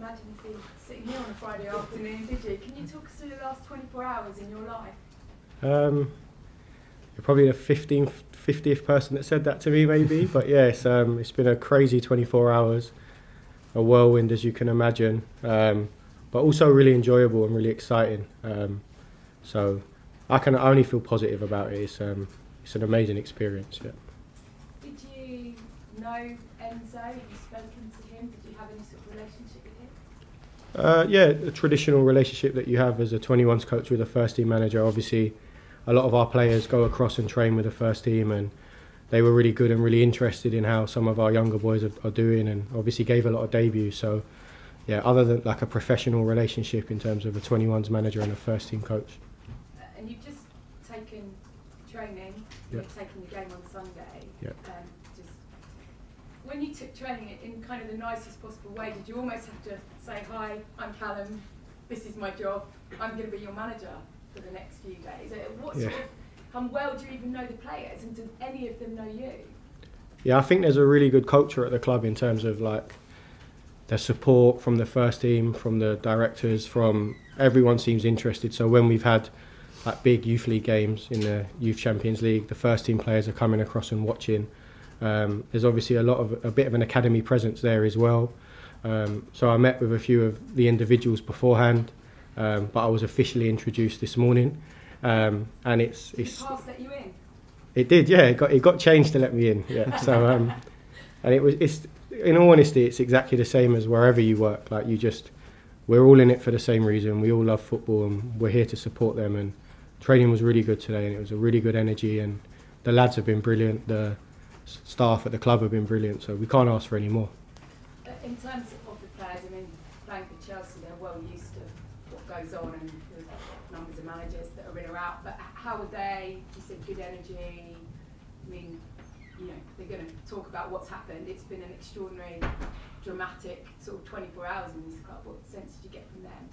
imagine you being sitting here on a Friday afternoon, did you? Can you talk us through the last 24 hours in your life? You're probably the 50th person that said that to me, maybe. But yeah, it's been a crazy 24 hours, a whirlwind as you can imagine, but also really enjoyable and really exciting. So I can only feel positive about it. It's an amazing experience. Yeah. Did you know Enzo? Have you spoken to him? Did you have any sort of relationship with him? Yeah, a traditional relationship that you have as a 21s coach with a first team manager. Obviously, a lot of our players go across and train with the first team, and they were really good and really interested in how some of our younger boys are doing, and obviously gave a lot of debuts. So yeah, other than like a professional relationship in terms of a 21s manager and a first team coach. And you've just taken training, yep. You've taken the game on Sunday. Yep. Just when you took training in kind of the nicest possible way, did you almost have to say, hi, I'm Calum, this is my job, I'm going to be your manager for the next few days? What sort of, how well do you even know the players, and do any of them know you? Yeah, I think there's a really good culture at the club in terms of like the support from the first team, from the directors, from everyone seems interested. So when we've had like big youth league games in the Youth Champions League, the first team players are coming across and watching. There's obviously a bit of an academy presence there as well. So I met with a few of the individuals beforehand, but I was officially introduced this morning, and it's. Did the pass let you in? It did, yeah. It got changed to let me in, yeah. So and it's in all honesty, it's exactly the same as wherever you work. Like we're all in it for the same reason. We all love football, and we're here to support them. And training was really good today, and it was a really good energy, and the lads have been brilliant. The staff at the club have been brilliant, so we can't ask for any more. In terms of the players, I mean, playing for Chelsea, they're well used to what goes on and the numbers of managers that are in or out. But how are they? You said good energy. I mean, you know, they're going to talk about what's happened. It's been an extraordinary, dramatic sort of 24 hours in this club. What sense did you get from them?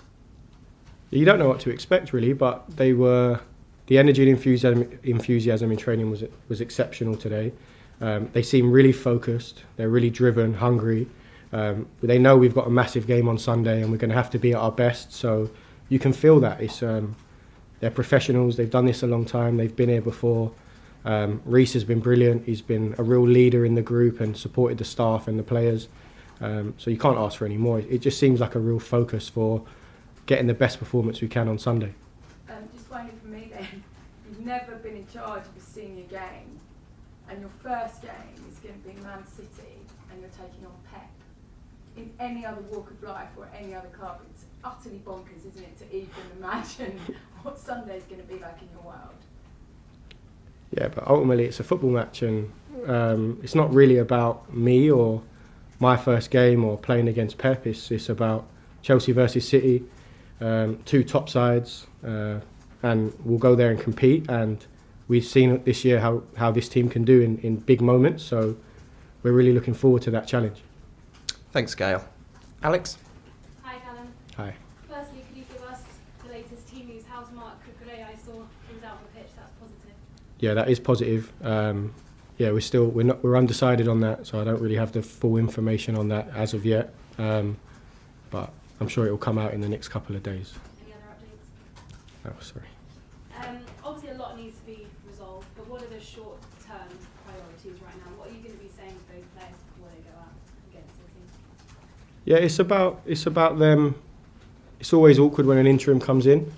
You don't know what to expect really, but the energy and enthusiasm in training was exceptional today. They seem really focused. They're really driven, hungry. They know we've got a massive game on Sunday and we're going to have to be at our best. So you can feel that. They're professionals. They've done this a long time. They've been here before. Reece has been brilliant. He's been a real leader in the group and supported the staff and the players. So you can't ask for any more. It just seems like a real focus for getting the best performance we can on Sunday. Just finally for me then, you've never been in charge of a senior game, and your first game is going to be Man City, and you're taking on Pep. In any other walk of life or any other club, it's utterly bonkers, isn't it, to even imagine what Sunday's going to be like in your world? Yeah, but ultimately it's a football match, and it's not really about me or my first game or playing against Pep. It's about Chelsea versus City, two top sides, and we'll go there and compete. And we've seen this year how this team can do in big moments, so we're really looking forward to that challenge. Thanks, Gail. Alex? Hi, Calum. Hi. Firstly, could you give us the latest team news? How's Mark Cucurella? I saw he was out on the pitch. That's positive. Yeah, that is positive. Yeah, we're undecided on that, so I don't really have the full information on that as of yet. But I'm sure it will come out in the next couple of days. Any other updates? Oh, sorry. Obviously, a lot needs to be resolved, but what are the short-term priorities right now? What are you going to be saying to those players before they go out against the team? Yeah, it's about them. It's always awkward when an interim comes in,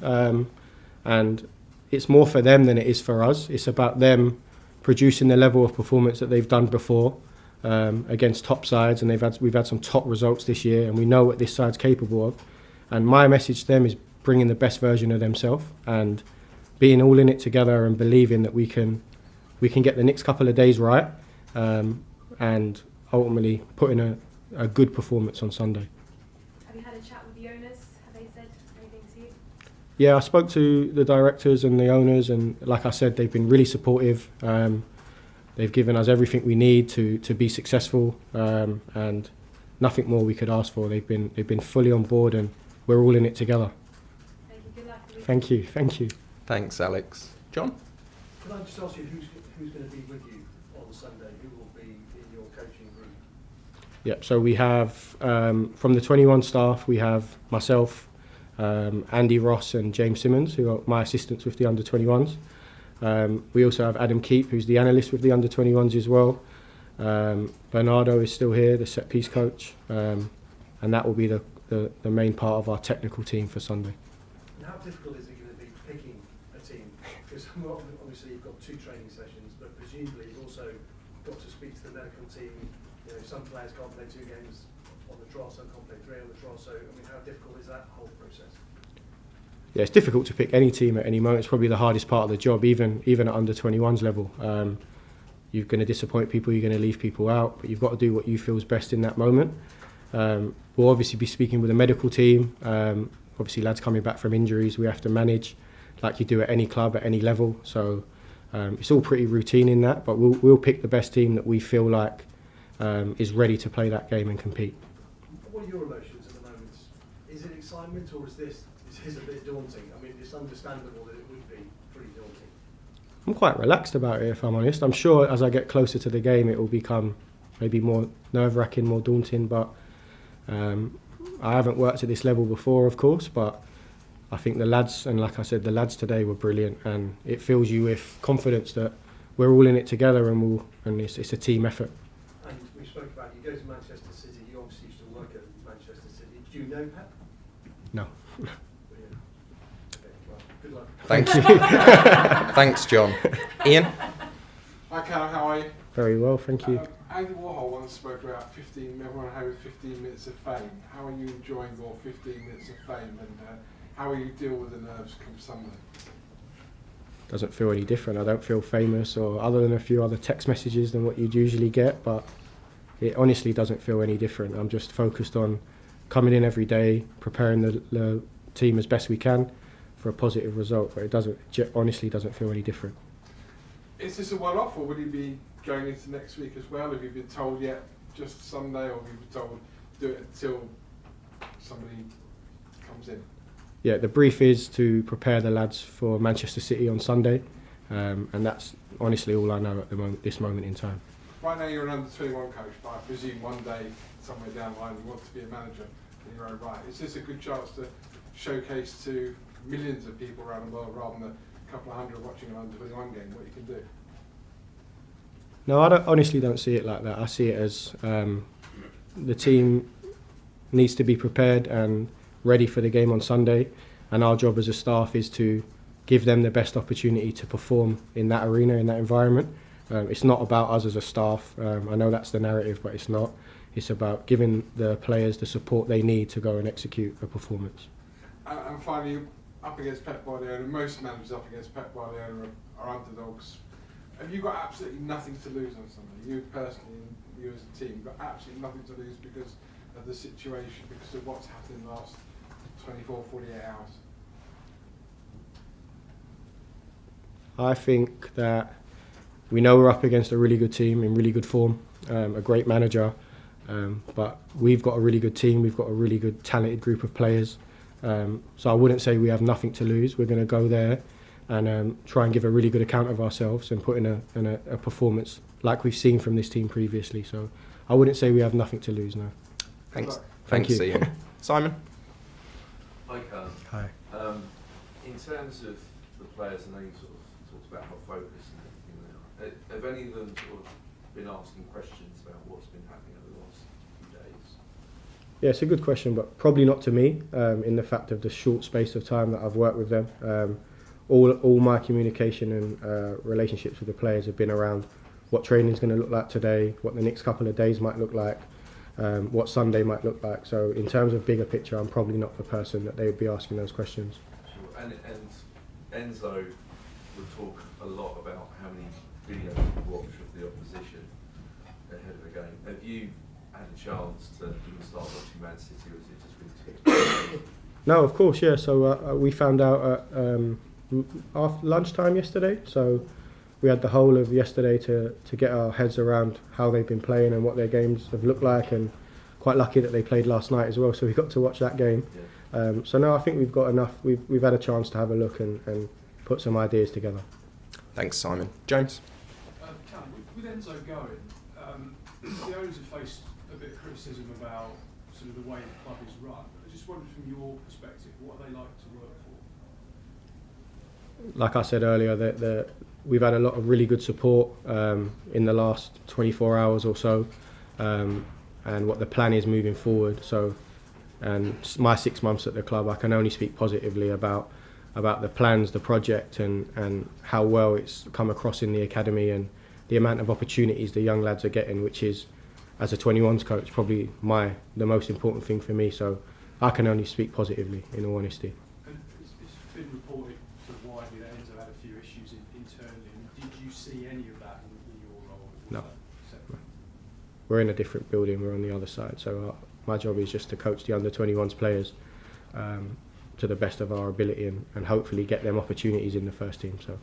and it's more for them than it is for us. It's about them producing the level of performance that they've done before against top sides, and we've had some top results this year, and we know what this side's capable of. And my message to them is bringing the best version of themselves and being all in it together and believing that we can get the next couple of days right, and ultimately put in a good performance on Sunday. Have you had a chat with the owners? Have they said anything to you? Yeah, I spoke to the directors and the owners, and like I said, they've been really supportive. They've given us everything we need to be successful, and nothing more we could ask for. They've been fully on board, and we're all in it together. Thank you. Good luck. Thank you. Thank you. Thanks, Alex. John? Can I just ask you who's going to be with you on Sunday? Who will be in your coaching group? Yep. So we have from the 21 staff, we have myself, Andy Ross, and James Simmons, who are my assistants with the under 21s. We also have Adam Keep, who's the analyst with the under 21s as well. Bernardo is still here, the set piece coach, and that will be the main part of our technical team for Sunday. And how difficult is it going to be picking a team? Because obviously you've got 2 training sessions, but presumably you've also got to speak to the medical team. You know, some players can't play 2 games on the trot, some can't play 3 on the trot. So, I mean, how difficult is that whole process? Yeah, it's difficult to pick any team at any moment. It's probably the hardest part of the job, even at under 21s level. You're going to disappoint people, you're going to leave people out, but you've got to do what you feel is best in that moment. We'll obviously be speaking with the medical team. Obviously, lads coming back from injuries, we have to manage like you do at any club, at any level. So it's all pretty routine in that, but we'll pick the best team that we feel like is ready to play that game and compete. What are your emotions at the moment? Is it excitement, or is this a bit daunting? I mean, it's understandable that it would be pretty daunting. I'm quite relaxed about it, if I'm honest. I'm sure as I get closer to the game, it will become maybe more nerve-wracking, more daunting, but I haven't worked at this level before, of course, but I think the lads, and like I said, the lads today were brilliant, and it fills you with confidence that we're all in it together, and it's a team effort. And we spoke about, you go to Manchester City, you obviously used to work at Manchester City. Do you know Pep? No. Brilliant. Okay, well, good luck. Thank you. Thanks, John. Ian? Hi, Calum, how are you? Very well, thank you. Andy Warhol once spoke about everyone having 15 minutes of fame. How are you enjoying your 15 minutes of fame, and how will you deal with the nerves come Sunday? Doesn't feel any different. I don't feel famous, or other than a few other text messages than what you'd usually get, but it honestly doesn't feel any different. I'm just focused on coming in every day, preparing the team as best we can for a positive result, but it honestly doesn't feel any different. Is this a one-off, or will you be going into next week as well? Have you been told yet just Sunday, or have you been told do it until somebody comes in? Yeah, the brief is to prepare the lads for Manchester City on Sunday, and that's honestly all I know at the moment, this moment in time. Right now you're an under-21 coach, but I presume one day, somewhere down the line, you want to be a manager in your own right. Is this a good chance to showcase to millions of people around the world, rather than a couple of hundred watching an under-21 game, what you can do? No, I honestly don't see it like that. I see it as the team needs to be prepared and ready for the game on Sunday, and our job as a staff is to give them the best opportunity to perform in that arena, in that environment. It's not about us as a staff. I know that's the narrative, but it's not. It's about giving the players the support they need to go and execute a performance. And finally, up against Pep Guardiola, most managers up against Pep Guardiola are underdogs. Have you got absolutely nothing to lose on Sunday? You personally, and you as a team, got absolutely nothing to lose because of the situation, because of what's happened in the last 24, 48 hours? I think that we know we're up against a really good team in really good form, a great manager, but we've got a really good team, we've got a really good talented group of players. So I wouldn't say we have nothing to lose. We're going to go there and try and give a really good account of ourselves and put in a performance like we've seen from this team previously. So I wouldn't say we have nothing to lose now. Thanks. Thank Thanks, you. Ian. Simon? Hi, Calum. Hi. In terms of the players, I know you sort of talked about how focused and everything they are. Have any of them sort of been asking questions about what's been happening over the last few days? Yeah, it's a good question, but probably not to me, in the fact of the short space of time that I've worked with them. All my communication and relationships with the players have been around what training is going to look like today, what the next couple of days might look like, what Sunday might look like. So in terms of bigger picture, I'm probably not the person that they would be asking those questions. Sure. And Enzo would talk a lot about how many videos you watch of the opposition ahead of the game. Have you had a chance to even start watching Man City, or has it just been too? No, of course, yeah. So we found out at after lunchtime yesterday. So we had the whole of yesterday to get our heads around how they've been playing and what their games have looked like, and quite lucky that they played last night as well. So we got to watch that game. Yeah. So no, I think we've got enough. We've had a chance to have a look and put some ideas together. Thanks, Simon. James? Calum, with Enzo going, the owners have faced a bit of criticism criticism about sort of the way the club is run. I just wondered from your perspective, what are they like to work for? Like I said earlier, we've had a lot of really good support in the last 24 hours or so, and what the plan is moving forward. So, and my 6 months at the club, I can only speak positively about the plans, the project, and how well it's come across in the academy, and the amount of opportunities the young lads are getting, which is, as a 21s coach, probably the most important thing for me. So I can only speak positively, in all honesty. And it's been reported sort of widely that Enzo had a few issues internally. Did you see any of that in your role? No. We're in a different building, we're on the other side, so my job is just to coach the under-21s players to the best of our ability, and hopefully get them opportunities in the first team. So